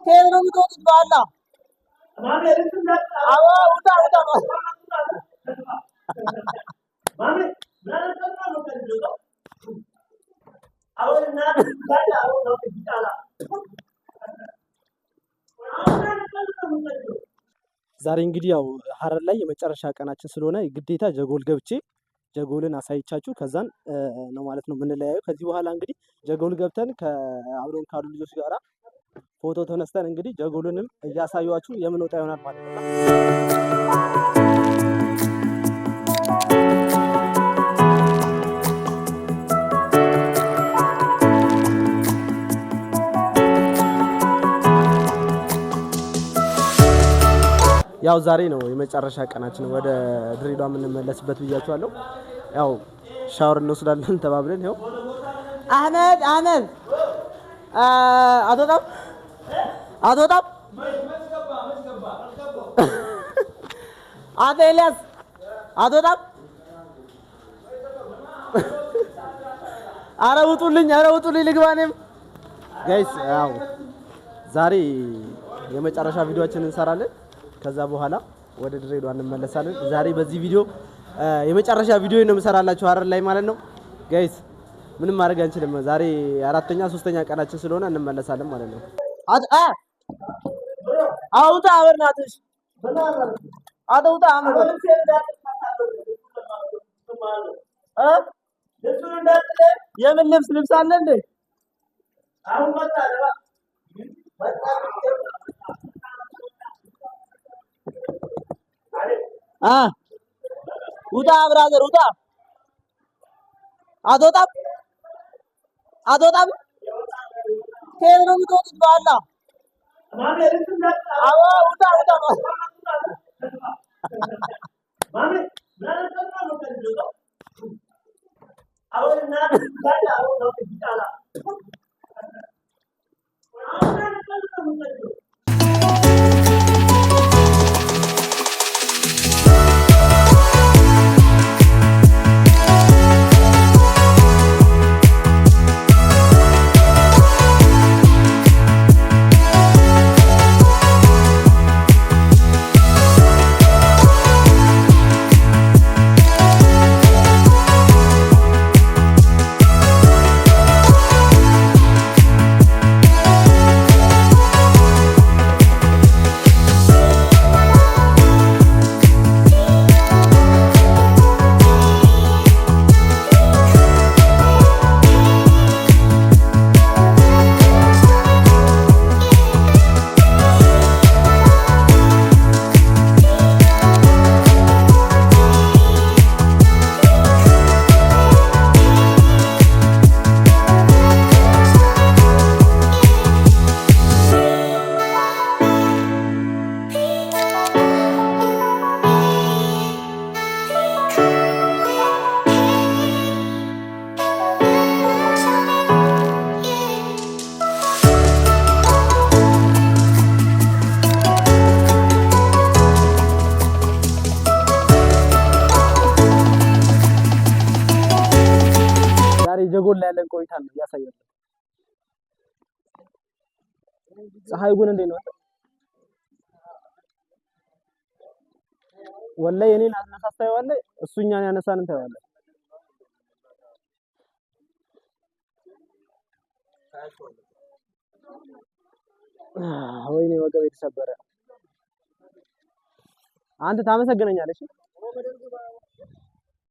ከየት ነው የምትወጡት? በኋላ አዎ፣ ውጣ ውጣ ዛሬ እንግዲህ ያው ሀረር ላይ የመጨረሻ ቀናችን ስለሆነ ግዴታ ጀጎል ገብቼ ጀጎልን አሳይቻችሁ ከዛን ነው ማለት ነው የምንለያየው። ከዚህ በኋላ እንግዲህ ጀጎል ገብተን ከአብሮን ካሉ ልጆች ጋራ ፎቶ ተነስተን እንግዲህ ጀጎልንም እያሳዩአችሁ የምንወጣ ይሆናል ማለት ነው። ያው ዛሬ ነው የመጨረሻ ቀናችን ወደ ድሬዳዋ የምንመለስበት ብያችኋለሁ። ያው ሻወር እንወስዳለን ተባብለን ያው አህመድ አትወጣም አቶ ኤልያስ አትወጣም። ኧረ ውጡልኝ ልግባ እኔም። ጋይስ ያው ዛሬ የመጨረሻ ቪዲዮአችንን እንሰራለን። ከዛ በኋላ ወደ ድሬዳዋ እንመለሳለን። ዛሬ በዚህ ቪዲዮ የመጨረሻ ቪዲዮ ነው የምሰራላችሁ ሀረር ላይ ማለት ነው። ጋይስ ምንም ማድረግ አንችልም። ዛሬ አራተኛ ሶስተኛ ቀናችን ስለሆነ እንመለሳለን ማለት ነው። አውጣ አበርናትሽ አውጣ አመድ የምን ልብስ አለ እንዴ? አሁን መጣ ውጣ ብራዘር ውጣ። አትወጣም። ከየት ነው የምትወጡት? በኋላ አዎ፣ ውጣ ጀጎል ላይ ያለን ቆይታ ነው ያሳያል። ፀሐይ ግን እንዴት ነው? ወላሂ እኔን አነሳስታው ወላሂ እሱኛን ያነሳን እንታያለን። ወይኔ ወገብ የተሰበረ። አንተ ታመሰግነኛለሽ።